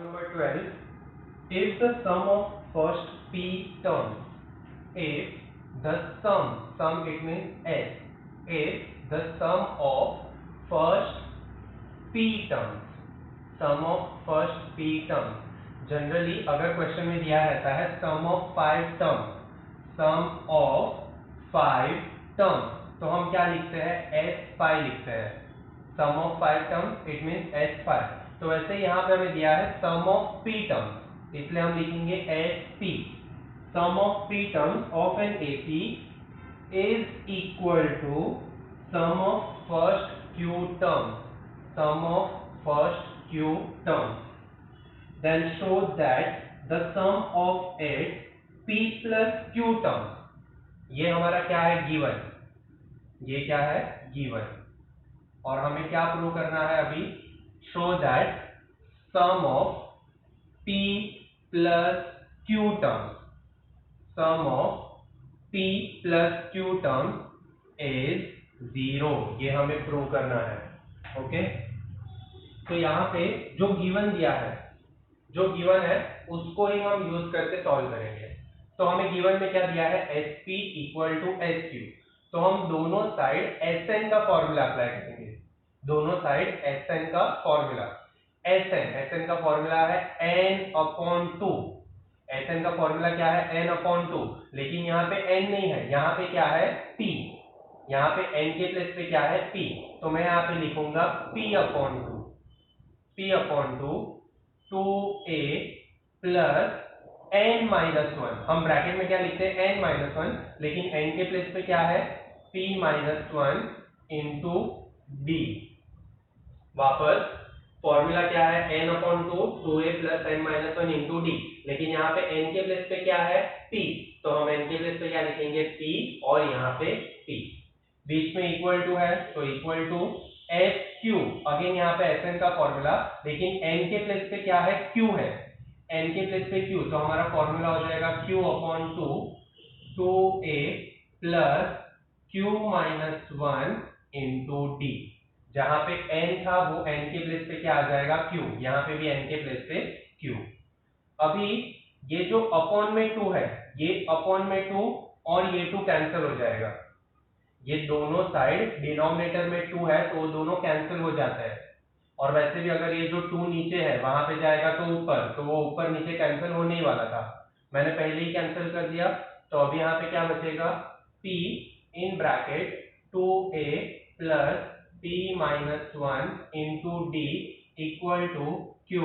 Number 12. If the sum of first p terms, if the sum it means s, if the sum of first p terms, sum of first p terms, generally अगर question में दिया रहता है sum of 5 terms, sum of 5 terms, तो हम क्या लिखते हैं, s5 लिखते हैं. Sum of 5 terms it means s5. तो वैसे यहाँ पे हमें दिया है सम ऑफ p टर्म्स, इसलिए हम लिखेंगे sp. Sum of p terms of an AP is equal to sum of first q terms, sum of first q terms. Then show that the sum of its p plus q terms, ये हमारा क्या है, given, ये क्या है, given. और हमें क्या प्रूव करना है अभी, show that sum of p plus q terms, sum of p plus q terms is 0, ये हमें प्रूव करना है. ओके, तो यहाँ पे जो गिवन दिया है, जो गिवन है उसको ही हम यूज करके सॉल्व करेंगे. तो हमें गिवन में क्या दिया है, sp इक्वल टू sq. तो हम दोनों साइड sn का फॉर्मूला अप्लाई करेंगे, दोनों साइड sn का फॉर्मूला. sn का फॉर्मूला है n अपॉन 2. sn का फॉर्मूला क्या है, n अपॉन 2. लेकिन यहाँ पे n नहीं है, यहाँ पे क्या है, p. यहाँ पे n के प्लेस पे क्या है, p. तो मैं यहाँ पे लिखूंगा p upon 2, p upon 2 2a plus n minus 1. हम ब्रैकेट में क्या लिखते हैं, n माइनस 1, लेकिन n के प्लेस पे क्या है, p माइनस 1 इंटू d. वापस फॉर्मूला क्या है, n upon 2 2a plus n minus 1 into d. लेकिन यहाँ पे n के प्लेस पे क्या है, p. तो हम n के प्लेस पे क्या लिखेंगे, p, और यहाँ पे p. बीच में इक्वल टू है, तो इक्वल टू SQ. अगेन यहाँ पे SN का फॉर्मूला, लेकिन n के प्लेस पे क्या है, Q है, n के प्लेस पे Q. तो हमारा फॉर्मूला हो जाएगा Q upon 2 2a plus Q minus 1 into d. जहां पे n था वो n के प्लेस पे क्या आ जाएगा, Q. यहाँ पे भी n के प्लेस पे Q. अभी ये जो अपॉन में 2 है, ये अपॉन में 2 और ये 2 कैंसिल हो जाएगा. ये दोनों साइड डिनोमिनेटर में 2 है तो वो दोनों कैंसिल हो जाता है. और वैसे भी अगर ये जो 2 नीचे है वहां पे जाएगा तो ऊपर, तो वो ऊपर नीचे कैंसिल होने ही वाला था, मैंने पहले ही कैंसिल कर दिया. तो अभी यहाँ पे क्या बचेगा, p in bracket 2a plus p minus 1 into d equal to q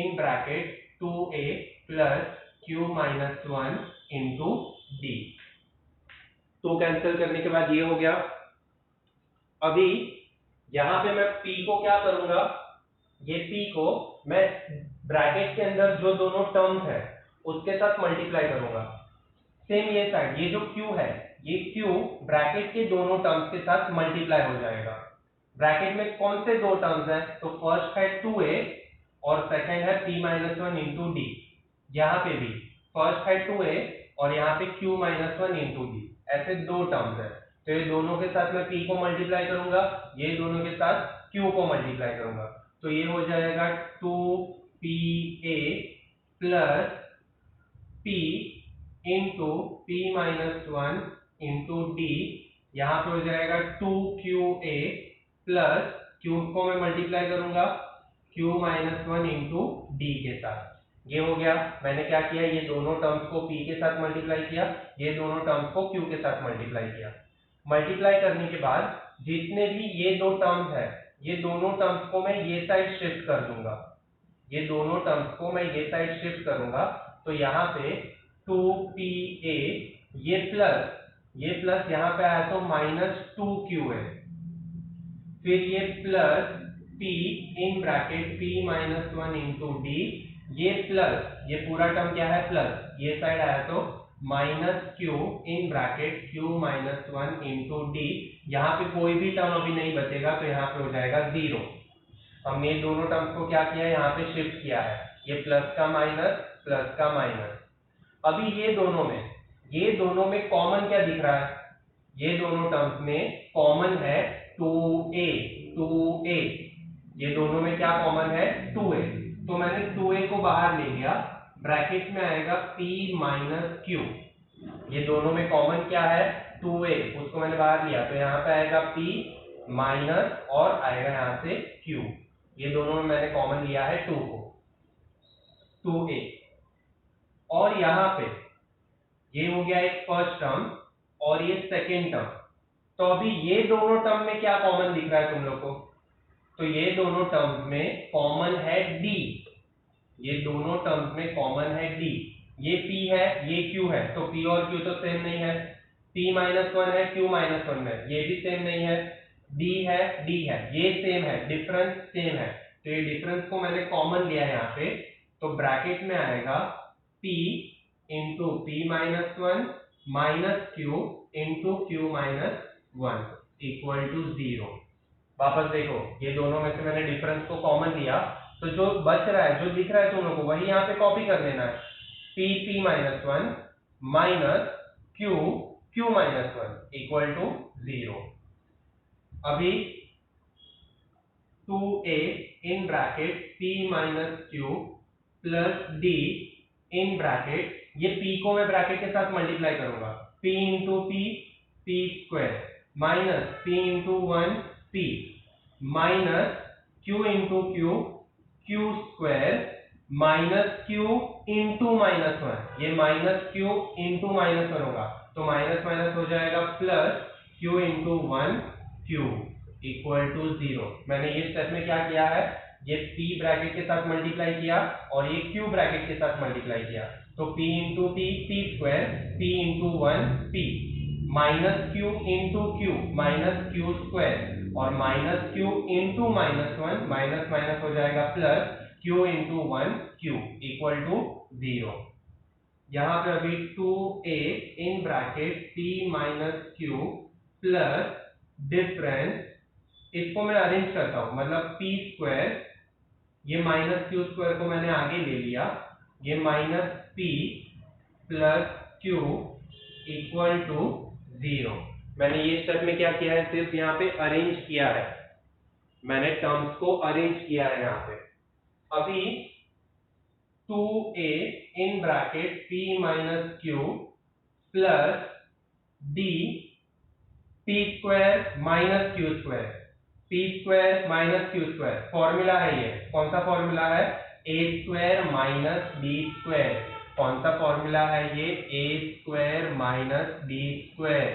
in bracket 2a plus q minus 1 into d. तो कैंसिल करने के बाद ये हो गया. अभी यहां पे मैं p को क्या करूंगा, ये p को मैं ब्रैकेट के अंदर जो दोनों टर्म्स है उसके साथ मल्टीप्लाई करूंगा. सेम ये साइड, ये जो q है, ये q ब्रैकेट के दोनों टर्म्स के साथ मल्टीप्लाई हो जाएगा. ब्रैकेट में कौन से दो टर्म्स हैं, तो फर्स्ट है 2a और सेकंड है p माइनस 1 इंटू d. यहाँ पे भी फर्स्ट है 2a और यहाँ पे q माइनस 1 इंटू d. ऐसे दो टर्म्स है, तो ये दोनों के साथ मैं p को मल्टीप्लाई करूंगा, ये दोनों के साथ q को मल्टीप्लाई करूंगा. तो ये हो जाएगा 2pa plus p into p minus 1 into d. यहाँ पे हो जाएगा 2qa प्लस q को मैं मल्टीप्लाई करूंगा q माइनस 1 इंटू d के साथ. ये हो गया. मैंने क्या किया, ये दोनों टर्म्स को p के साथ मल्टीप्लाई किया, ये दोनों टर्म्स को q के साथ मल्टीप्लाई किया. मल्टीप्लाई करने के बाद जितने भी ये दो टर्म्स है, ये दोनों टर्म्स को मैं ये साइड शिफ्ट कर दूंगा, ये दोनों टर्म्स को मैं ये साइड शिफ्ट करूंगा. तो यहाँ पे 2pa ये प्लस यहाँ पे आया तो माइनस 2q है, फिर ये plus p in bracket p minus 1 into d. ये प्लस, ये पूरा टर्म क्या है, प्लस, ये साइड आया तो minus q in bracket q minus 1 into d. यहाँ पे कोई भी टर्म अभी नहीं बचेगा, तो यहाँ पे हो जाएगा 0. हमने दोनों टर्म्स को क्या किया, यहाँ पे शिफ्ट किया है, ये प्लस का माइनस, प्लस का माइनस. अभी ये दोनों में कॉमन क्या दिख रहा है, ये दोनों टर्म्स में कॉमन है 2a. ये दोनों में क्या कॉमन है, 2a. तो मैंने 2a को बाहर ले लिया, ब्रैकेट में आएगा p माइनस q। ये दोनों में कॉमन क्या है 2a, उसको मैंने बाहर लिया तो यहाँ पे आएगा p माइनस और आएगा यहाँ से q। ये दोनों में मैंने कॉमन लिया है 2 को, 2a। और यहाँ पे ये हो गया एक फर्स्ट टर्म और ये सेकेंड टर्म। तो अभी ये दोनों टर्म में क्या कॉमन दिख रहा है तुम लोग को? तो ये दोनों टर्म्स में कॉमन है d। ये दोनों टर्म्स में कॉमन है d। ये p है, ये q है, तो p और q तो सेम नहीं है। p माइनस 1 है, q माइनस 1 है, ये भी सेम नहीं है। d है, d है, ये सेम है, डिफरेंस सेम है। तो ये डिफरेंस को मैंने कॉमन लिया है यहाँ पे, तो ब्रैकेट में आएगा p into p minus 1 minus q into q minus 1 equal to 0। वापस देखो, ये दोनों में से मैंने डिफरेंस को कॉमन लिया, तो जो बच रहा है, जो दिख रहा है तुम लोगों को, वही यहाँ पे कॉपी कर लेना है। p minus 1 minus q minus 1 equal to 0। अभी 2a in bracket p minus q plus d in bracket, ये p को मैं ब्रैकेट के साथ मल्टीप्लाई करूंगा, p into p square minus p into 1 p minus q into q square minus q into minus 1। ये minus q into minus 1 होगा, तो minus minus हो जाएगा plus q into 1 q equal to 0। मैंने ये स्टेप में क्या किया है, ये p ब्रैकेट के साथ मल्टीप्लाई किया और ये q ब्रैकेट के साथ मल्टीप्लाई किया, तो p into p square p into 1 p minus q into q minus q square और minus q into minus 1, minus minus हो जाएगा plus q into 1 q equal to 0। यहाँ पे अभी 2a in bracket p minus q plus difference, इसको मैं arrange करता हूं, मतलब p स्क्वायर, ये माइनस q स्क्वायर को मैंने आगे ले लिया, ये minus p plus q equal to 0। मैंने ये स्टेप में क्या किया है, सिर्फ यहाँ पे अरेंज किया है, मैंने टर्म्स को अरेंज किया है यहाँ पे। अभी 2a in bracket p minus q plus d p square minus q square, p square minus q square, formula है ये, कौन सा फॉर्मूला है, a square minus b square. कौन सा फॉर्मूला है ये, a square minus b square,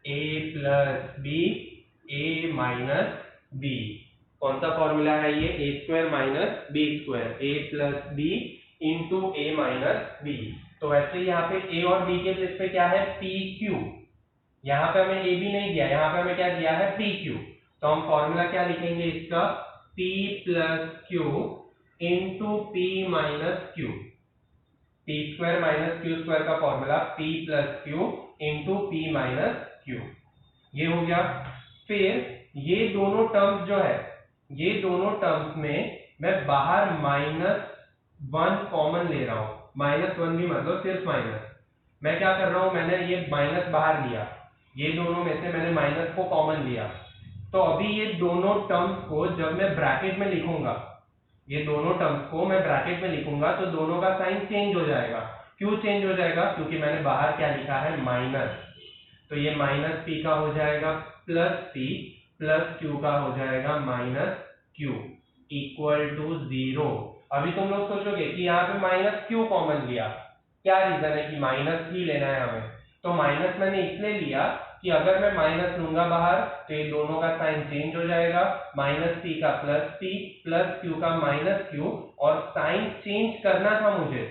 a plus b a minus b। कौन सा फॉर्मूला है ये, a square minus b square, a plus b into a minus b। तो वैसे यहाँ पे a और b के प्लेस पे क्या है, pq। यहाँ पे हमें a भी नहीं दिया, यहाँ पे हमें क्या दिया है, pq। तो हम फॉर्मूला क्या लिखेंगे इसका, p plus q into p minus q। p square minus q square का formula p plus q into p minus q, ये हो गया। फिर ये दोनों टर्म्स जो है, ये दोनों टर्म्स में मैं बाहर माइनस 1 कॉमन ले रहा हूं, माइनस 1 भी मतलब सिर्फ माइनस। मैं क्या कर रहा हूं, मैंने ये माइनस बाहर लिया, ये दोनों में से मैंने माइनस को कॉमन लिया, तो अभी ये दोनों टर्म्स को जब मैं ब्रैकेट में लिखूंगा, ये दोनों टर्म्स को मैं ब्रैकेट में लिखूंगा तो दोनों का साइन चेंज हो जाएगा। क्यों चेंज हो जाएगा, क्योंकि मैंने बाहर क्या लिखा है, माइनस। तो ये माइनस p का हो जाएगा प्लस p प्लस q का हो जाएगा माइनस q इक्वल टू 0। अभी तुम लोग सोचोगे कि यहाँ पे माइनस क्यों कॉमन लिया, क्या रीजन है कि माइनस ही लेना है हमें। तो माइनस मैंने इसलिए लिया कि अगर मैं माइनस लूंगा बाहर तो ये दोनों का साइन चेंज हो जाएगा, माइनस p का प्लस p प्लस q का माइनस q, और साइन चेंज करना था मुझे,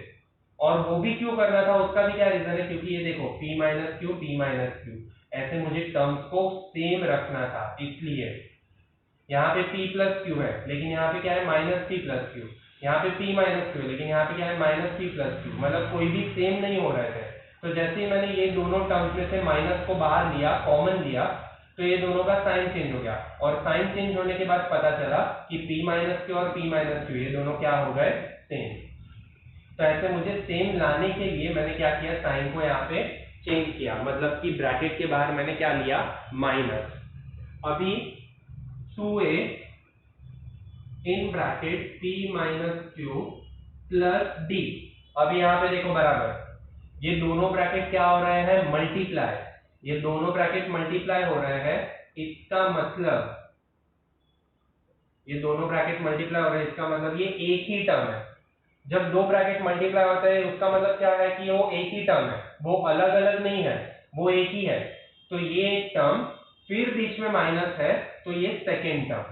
और वो भी क्यों करना था, उसका भी क्या रीजन है, क्योंकि ये देखो p माइनस q, ऐसे मुझे टर्म्स को सेम रखना था, इसलिए यहाँ पे p प्लस q है लेकिन यहाँ पे क्या है, माइनस p प्लस q। यहाँ पे p माइनस q है लेकिन यहाँ पे क्या है, माइनस p प्लस q, मतलब कोई भी सेम नहीं हो रहे थे। तो जैसे ही मैंने ये दोनों टर्म्स में से माइनस को बाहर लिया, कॉमन लिया, तो ये दोनों का साइन चेंज हो गया, और साइन चेंज होने के बाद पता चला कि p माइनस q और p माइनस q ये दोनों क्या हो गए, सेम। तो ऐसे मुझे सेम लाने के लिए मैंने क्या किया, साइन को यहाँ पे चेंज किया, मतलब कि ब्रैकेट के बाहर मैंने क्या लिया, माइनस। अभी 2a in bracket p minus Q plus D. अब यहाँ पे देखो बराबर ये दोनों ब्रैकेट क्या हो रहे हैं, मल्टीप्लाई, ये दोनों ब्रैकेट मल्टीप्लाई हो रहे हैं, इसका मतलब ये दोनों ब्रैकेट मल्टीप्लाई हो रहे हैं, इसका मतलब ये एक ही टर्म है। जब दो ब्रैकेट मल्टीप्लाई होते हैं उसका मतलब क्या है कि वो एक ही टर्म है, वो अलग अलग नहीं है, वो एक ही है। तो ये एक टर्म, फिर बीच में माइनस है, तो ये सेकेंड टर्म,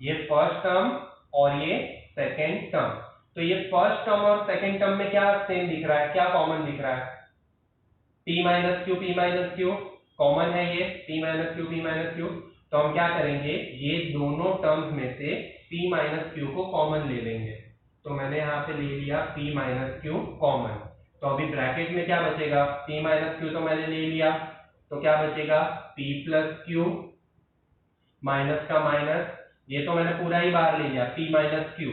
ये फर्स्ट टर्म और ये सेकेंड टर्म। तो ये फर्स्ट टर्म और सेकेंड टर्म में क्या सेम दिख रहा है, क्या कॉमन दिख रहा है, p माइनस क्यू कॉमन है, ये p माइनस क्यू। तो हम क्या करेंगे, ये दोनों टर्म्स में से p माइनस क्यू को कॉमन ले लेंगे। तो मैंने यहाँ पे ले लिया p माइनस क्यू कॉमन। तो अभी ब्रैकेट में क्या बचेगा, p माइनस क्यू तो मैंने ले लिया, तो क्या बचेगा p प्लस क्यू, माइनस का माइनस, ये तो मैंने पूरा ही बाहर ले लिया p माइनस क्यू।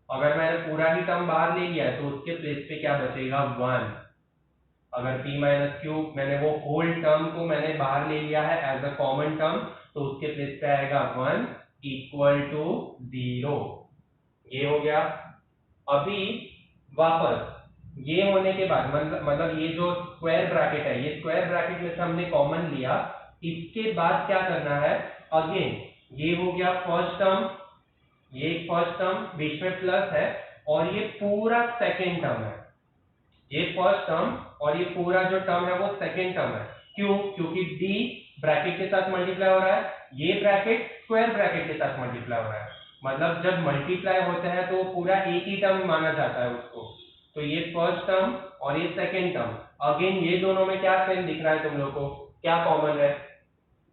अगर मैंने पूरा ही टर्म बाहर ले लिया तो उसके प्लेस पे क्या बचेगा 1। अगर p माइनस क्यू मैंने वो होल टर्म को मैंने बाहर ले लिया है एज अ कॉमन टर्म, तो उसके प्लेस पे आएगा 1 इक्वल टू 0। ये हो गया। अभी वापस ये होने के बाद मतलब ये जो स्क्वायर ब्रैकेट है, ये स्क्वायर ब्रैकेट में से हमने कॉमन लिया, इसके बाद क्या करना है, अगेन ये हो गया फर्स्ट टर्म, ये फर्स्ट टर्म बीच में प्लस है, और ये पूरा सेकेंड टर्म है, ये फर्स्ट टर्म और ये पूरा जो टर्म है वो सेकेंड टर्म है। क्यों, क्योंकि d ब्रैकेट के साथ मल्टीप्लाई हो रहा है, ये ब्रैकेट स्क्वायर ब्रैकेट के साथ मल्टीप्लाई हो रहा है, मतलब जब मल्टीप्लाई होता है तो पूरा एक ही टर्म माना जाता है उसको। तो ये फर्स्ट टर्म और ये सेकेंड टर्म, अगेन ये दोनों में क्या सेम दिख रहा है तुम लोग को, क्या कॉमन है,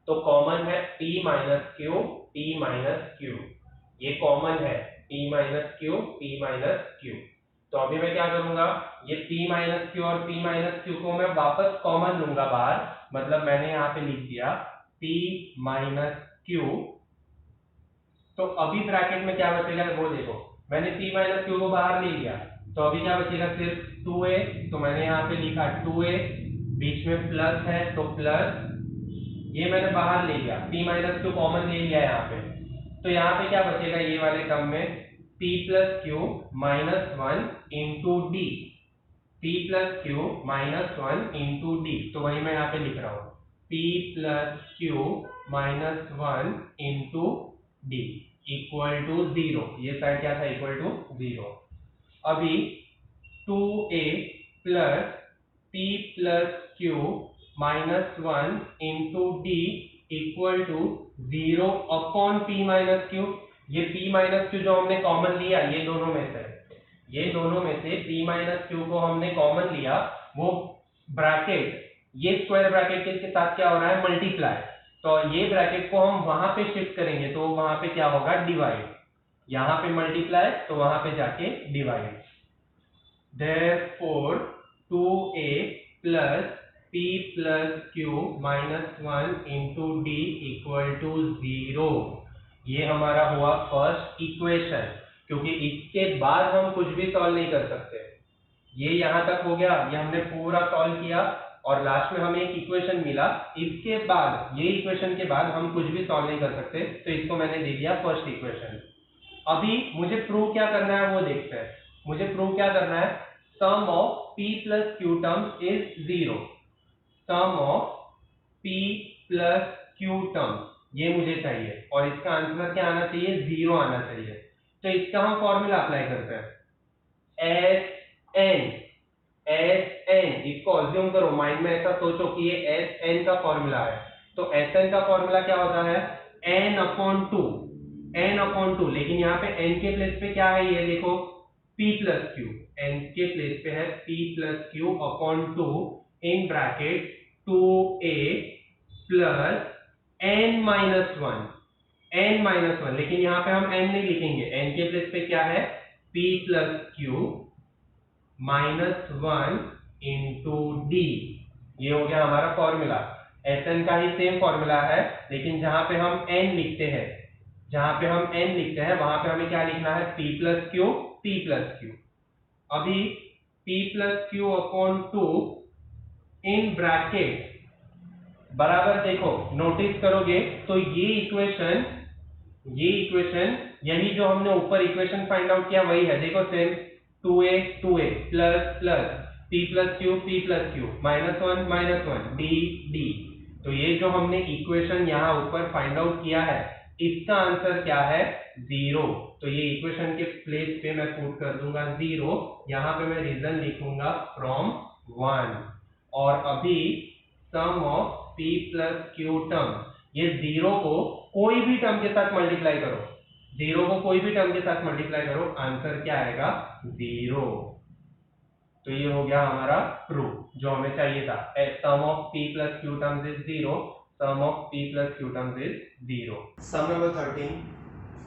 तो कॉमन है p माइनस क्यू, ये कॉमन है p माइनस क्यू। तो अभी मैं क्या करूंगा, ये p माइनस क्यू और p माइनस क्यू को मैं वापस कॉमन लूंगा बाहर, मतलब मैंने यहाँ पे लिख दिया p माइनस क्यू। तो अभी ब्रैकेट में क्या बचेगा वो देखो, मैंने p माइनस क्यू को बाहर ले लिया, तो अभी क्या बचेगा सिर्फ 2a, तो मैंने यहाँ पे लिखा 2a, बीच में प्लस है तो प्लस, ये मैंने बाहर ले लिया, p माइनस क्यू कॉमन ले लिया यहाँ पे, तो यहाँ पे क्या बचेगा ये वाले टर्म में p plus q minus 1 into d, p plus q minus 1 into d, तो वही मैं यहाँ पे लिख रहा हूँ p plus q minus 1 into d equal to 0। ये साइड क्या था, इक्वल टू 0। अभी 2a plus p plus q minus 1 into d equal to 0 upon p minus q. ये p माइनस क्यू जो हमने कॉमन लिया, ये दोनों में से p माइनस क्यू को हमने कॉमन लिया, वो ब्रैकेट ये स्क्वायर ब्रैकेट के साथ क्या हो रहा है, मल्टीप्लाई, तो ये ब्रैकेट को हम वहां पे शिफ्ट करेंगे, तो वहां पे क्या होगा, डिवाइड, यहाँ पे मल्टीप्लाई तो वहां पे जाके divide. Therefore 2a plus p plus q minus 1 into d equal to 0। ये हमारा हुआ फर्स्ट इक्वेशन, क्योंकि इसके बाद हम कुछ भी सॉल्व नहीं कर सकते। ये यहां तक हो गया, ये हमने पूरा सॉल्व किया और लास्ट में हमें एक इक्वेशन मिला, इसके बाद ये इक्वेशन के बाद हम कुछ भी सॉल्व नहीं कर सकते, तो इसको मैंने दे दिया फर्स्ट इक्वेशन। अभी मुझे प्रूव क्या करना है वो देखते हैं। मुझे प्रूव क्या करना है, sum of p plus q terms is 0, sum of p plus q terms, ये मुझे चाहिए, और इसका आंसर क्या आना चाहिए, 0 आना चाहिए। तो इसका हम फॉर्मूला अप्लाई करते हैं, एस एन, इसको अज्यूम करो, माइंड में ऐसा सोचो कि ये एस एन का फॉर्मूला है। तो एस एन का फॉर्मूला क्या होता है, n अपॉन टू, लेकिन यहाँ पे n के प्लेस पे क्या है, ये देखो p प्लस क्यू, n के प्लेस पे है p प्लस क्यू अपॉन 2 इन bracket 2a plus n minus 1, लेकिन यहाँ पे हम n नहीं लिखेंगे, n के प्लेस पे क्या है, p plus q minus 1 into D. ये हो गया हमारा फॉर्मूला। एस एन का ही सेम फॉर्मूला है, लेकिन जहां पे हम n लिखते हैं, वहां पे हमें क्या लिखना है, p प्लस क्यू। अभी p plus Q upon 2 in bracket, बराबर देखो नोटिस करोगे तो ये इक्वेशन यही जो हमने ऊपर इक्वेशन फाइंड आउट किया वही है, देखो same 2a plus plus p plus q minus 1 d d। तो ये जो हमने इक्वेशन यहाँ ऊपर फाइंड आउट किया है इसका आंसर क्या है 0। तो ये इक्वेशन के प्लेस पे मैं पुट कर दूंगा 0, यहाँ पे मैं रीजन लिखूंगा फ्रॉम 1। और अभी sum of p plus q term, ये 0 को कोई भी टर्म के साथ मल्टीप्लाई करो, 0 को कोई भी टर्म के साथ मल्टीप्लाई करो, आंसर क्या आएगा 0। तो ये हो गया हमारा प्रूफ जो हमें चाहिए था। Sum of p plus q terms is 0, sum of p plus q terms is 0. Sum number 13.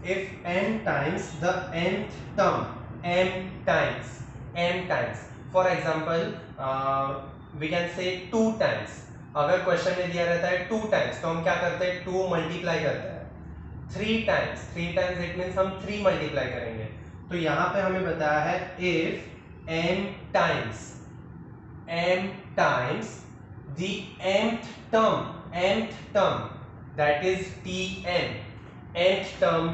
If n times the nth term, m times, for example, we can say 2 times. अगर question में दिया रहता है 2 times तो हम क्या करते हैं 2 मल्टीप्लाई करते हैं। 3 times इट मीन्स हम 3 मल्टीप्लाई करेंगे। तो यहाँ पे हमें बताया है if m times the nth term that is tn, nth term,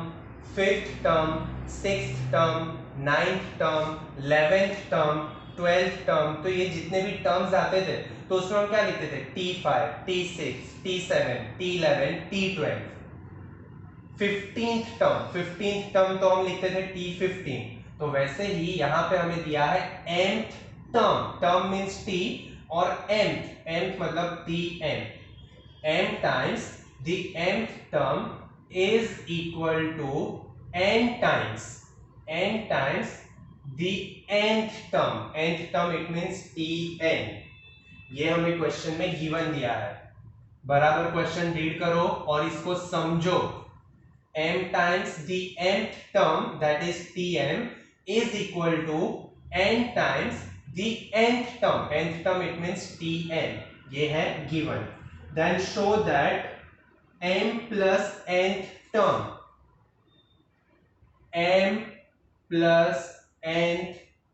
5th term, 6th term, 9th term, 11th term, 12th term, तो ये जितने भी टर्म्स आते थे तो उसमें हम क्या लिखते थे t5, t6, t7, t11, t12। 15th term तो हम लिखते थे t15। तो वैसे ही यहाँ पे हमें दिया है nth टर्म मींस t और nth मतलब tn, m times the nth term is equal to n times the nth term it means tn। ये हमें क्वेश्चन में गिवन दिया है, बराबर क्वेश्चन रीड करो और इसको समझो। m times the nth term that is tn is equal to n times the nth term it means tn, ये है given। Then show that m plus nth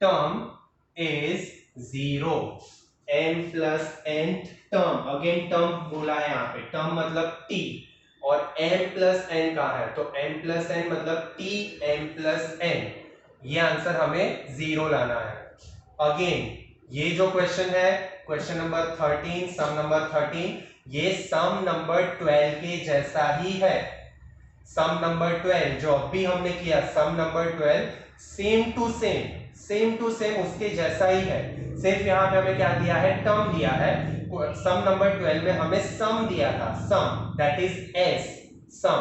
term is 0। m plus nth term, again term बोला है यहाँ पे, term मतलब t और m plus n कहा है तो m plus n मतलब t m plus n, ये आंसर हमें 0 लाना है। अगेन ये जो क्वेश्चन है क्वेश्चन नंबर 13, सम नंबर 13, ये सम नंबर 12 के जैसा ही है। सम नंबर 12 जो अभी हमने किया सम नंबर 12 सेम टू सेम उसके जैसा ही है, सिर्फ यहाँ पे हमें क्या दिया है टर्म दिया है। सम नंबर 12 में हमें सम दिया था, सम दैट इज s सम,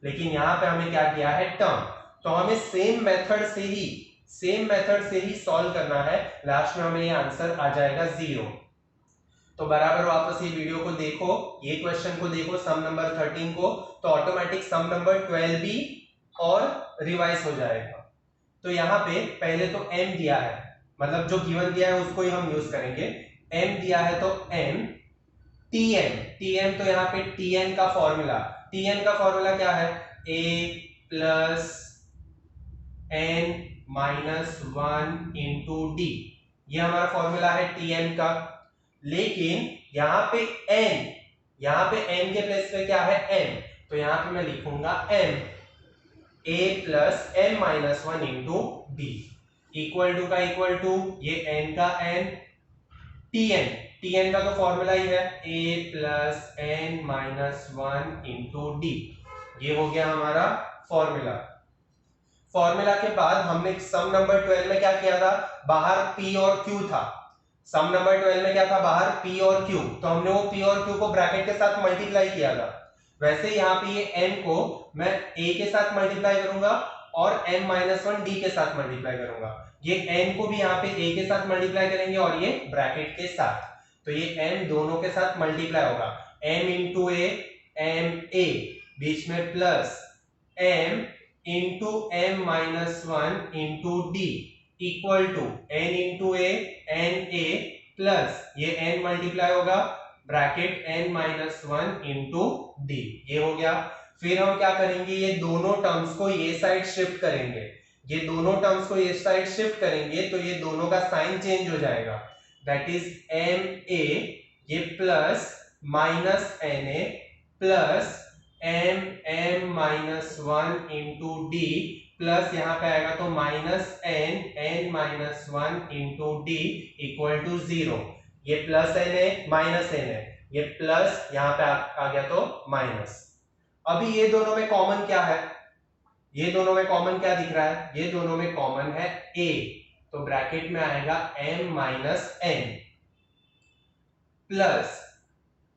लेकिन यहाँ पे हमें क्या किया है टर्म। तो हमें सेम मेथड से ही सॉल्व करना है, लास्ट में हमें ये आंसर आ जाएगा 0। तो बराबर वापस ये वीडियो को देखो, ये क्वेश्चन को देखो सम नंबर 13 को, तो ऑटोमेटिक सम नंबर 12 भी और रिवाइज हो जाएगा। तो यहाँ पे पहले तो m दिया है, मतलब जो गिवन दिया है उसको ही हम यूज करेंगे। m दिया है तो m tn तो यहाँ पे tn का फॉर्मूला क्या है a plus n minus 1 into d, ये हमारा फॉर्मूला है tn का। लेकिन यहाँ पे n के प्लेस पे क्या है m, तो यहाँ पे मैं लिखूंगा m a plus n minus 1 into d equal to का इक्वल टू ये n का n, tn का तो फॉर्मूला ही है a plus n minus 1 into d, ये हो गया हमारा फॉर्मूला के बाद हमने सम नंबर 12 में क्या किया था, बाहर p और q था। सम नंबर 12 में क्या था, बाहर p और q, तो हमने वो p और q को ब्रैकेट के साथ मल्टीप्लाई किया था। वैसे यहाँ पे ये n को मैं a के साथ मल्टीप्लाई करूंगा और m माइनस 1 d के साथ मल्टीप्लाई करूंगा। ये n को भी यहाँ पे a के साथ मल्टीप्लाई करेंगे और ये ब्रैकेट के साथ, तो ये m दोनों के साथ मल्टीप्लाई होगा, m into a m a, बीच में plus m into m minus 1 into d equal to n into a n a plus ये n मल्टीप्लाई होगा bracket n minus 1 into d, ये हो गया। फिर हम क्या करेंगे, ये दोनों टर्म्स को ये साइड शिफ्ट करेंगे, तो ये दोनों का साइन चेंज हो जाएगा, दैट इज m a, ये plus minus n a plus m minus 1 into d plus यहाँ पे आएगा तो minus n minus 1 into d equal to 0। ये प्लस n है माइनस n है, ये प्लस यहाँ पे आ गया तो माइनस। अभी ये दोनों में कॉमन क्या है, ये दोनों में कॉमन क्या दिख रहा है, ये दोनों में कॉमन है a, तो ब्रैकेट में आएगा m माइनस n प्लस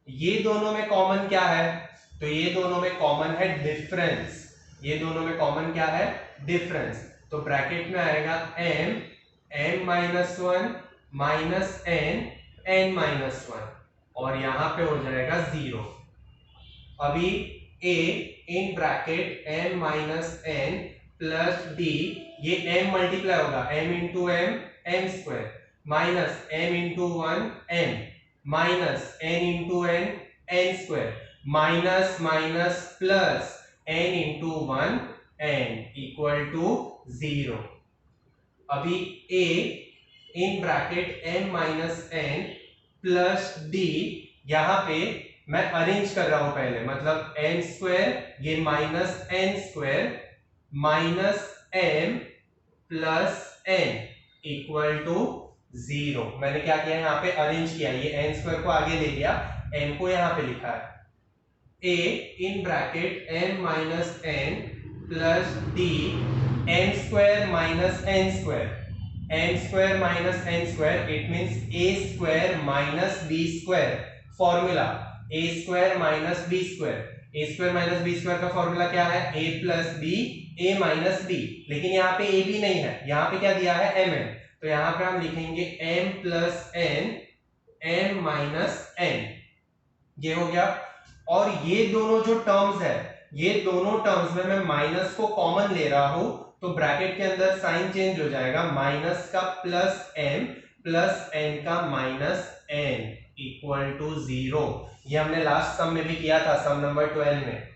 ये दोनों में कॉमन क्या है, तो ये दोनों में कॉमन है डिफरेंस, ये दोनों में कॉमन क्या है डिफरेंस, तो ब्रैकेट में आएगा m minus 1 minus n minus 1 और यहां पे हो जाएगा 0। अभी a in bracket m minus n plus d, ये m मल्टीप्लाई होगा m into m square minus m into 1 m minus n into n square minus minus plus n into 1 n equal to 0। अभी a in bracket m minus n plus d, यहां पे मैं arrange कर रहा हूं पहले, मतलब n स्क्वायर ये minus n square minus m plus n equal to 0। मैंने क्या किया यहाँ पे अरेंज किया, ये n स्क्वायर को आगे ले लिया, n को यहाँ पे लिखा है a in bracket m minus n plus d n square minus n square, n square minus n square it means a square minus b square, formula a square minus b square, a square minus b square का formula क्या है a plus b a minus b, लेकिन यहाँ पे a भी नहीं है, यहाँ पे क्या दिया है mn, तो यहाँ पे हम लिखेंगे m plus n m minus n, ये हो गया। और ये दोनों जो टर्म्स है, ये दोनों टर्म्स में मैं माइनस को कॉमन ले रहा हूं, तो ब्रैकेट के अंदर साइन चेंज हो जाएगा, माइनस का प्लस m प्लस n का माइनस n इक्वल टू 0। ये हमने लास्ट सम में भी किया था, सम नंबर 12 में।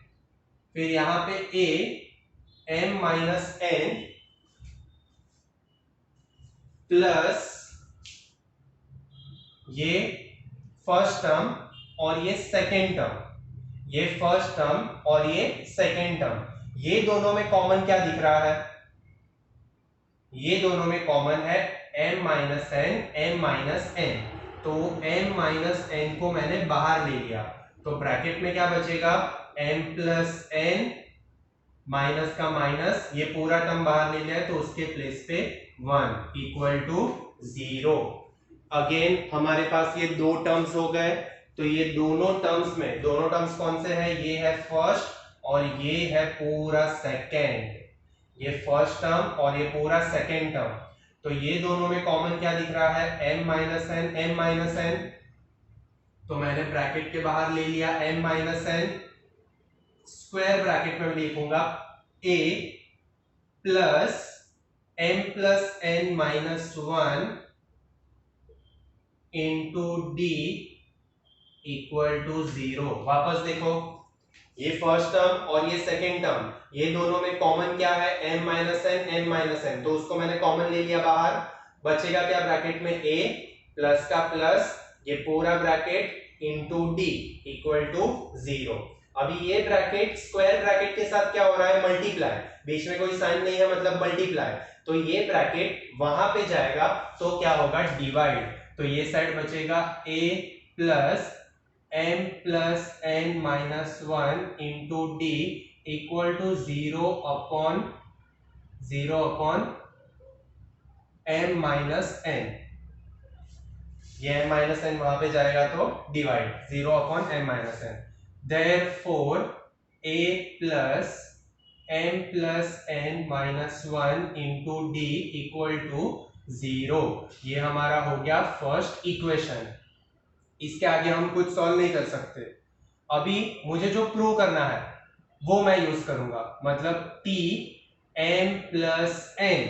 फिर यहाँ पे a m minus n plus ये फर्स्ट टर्म और ये सेकेंड टर्म, ये फर्स्ट टर्म और ये सेकेंड टर्म, ये दोनों में कॉमन क्या दिख रहा है, ये दोनों में कॉमन है m माइनस n, तो m माइनस n को मैंने बाहर ले लिया, तो ब्रैकेट में क्या बचेगा m प्लस n माइनस का माइनस, ये पूरा टर्म बाहर ले लिया है तो उसके प्लेस पे 1 इक्वल टू 0। अगेन हमारे पास ये दो टर्म्स हो गए, तो ये दोनों टर्म्स में, दोनों टर्म्स कौन से हैं, ये है फर्स्ट और ये है पूरा सेकेंड, ये फर्स्ट टर्म और ये पूरा सेकेंड टर्म, तो ये दोनों में कॉमन क्या दिख रहा है m माइनस n, तो मैंने ब्रैकेट के बाहर ले लिया m minus n, square bracket में लिखूंगा a plus m plus n minus 1 into d equal to 0। वापस देखो, ये फर्स्ट टर्म और ये सेकेंड टर्म, ये दोनों में कॉमन क्या है m माइनस n, तो उसको मैंने कॉमन ले लिया बाहर, बचेगा क्या ब्रैकेट में a प्लस का प्लस ये पूरा bracket into d equal to 0। अभी ये ब्रैकेट स्क्वायर ब्रैकेट के साथ क्या हो रहा है मल्टीप्लाई, बीच में कोई साइन नहीं है मतलब मल्टीप्लाई, तो ये ब्रैकेट वहां पे जाएगा तो क्या होगा डिवाइड, तो ये साइड बचेगा a plus m plus n minus 1 into d equal to 0 upon m minus n, ये m माइनस n वहां पे जाएगा तो divide 0 upon m minus n, therefore a plus m plus n minus 1 into d equal to 0। ये हमारा हो गया first equation, इसके आगे हम कुछ सॉल्व नहीं कर सकते। अभी मुझे जो प्रूव करना है वो मैं यूज करूंगा, मतलब t m plus n,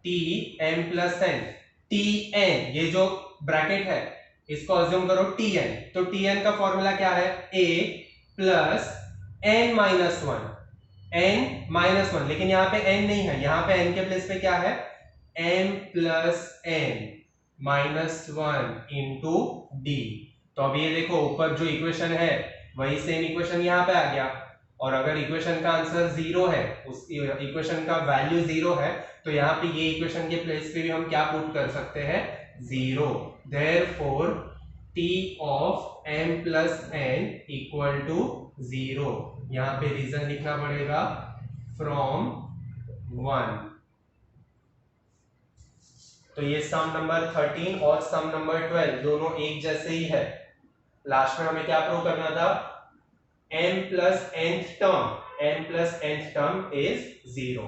tn, ये जो ब्रैकेट है इसको अज्यूम करो tn, तो tn का फॉर्मूला क्या है a प्लस n माइनस 1, लेकिन यहाँ पे n नहीं है, यहाँ पे n के प्लेस पे क्या है m plus n minus 1 into d. तो अब ये देखो ऊपर जो इक्वेशन है वही सेम इक्वेशन यहाँ पे आ गया। और अगर इक्वेशन का आंसर 0 है, उस इक्वेशन का वैल्यू 0 है, तो यहाँ पे ये इक्वेशन के प्लेस पे भी हम क्या पुट कर सकते हैं, 0। Therefore t of m plus n equal to 0। यहाँ पे रीजन लिखना पड़ेगा फ्रॉम 1। तो ये सम नंबर 13 और सम नंबर 12 दोनों एक जैसे ही है। लास्ट में हमें क्या प्रूव करना था, m plus nth term is 0।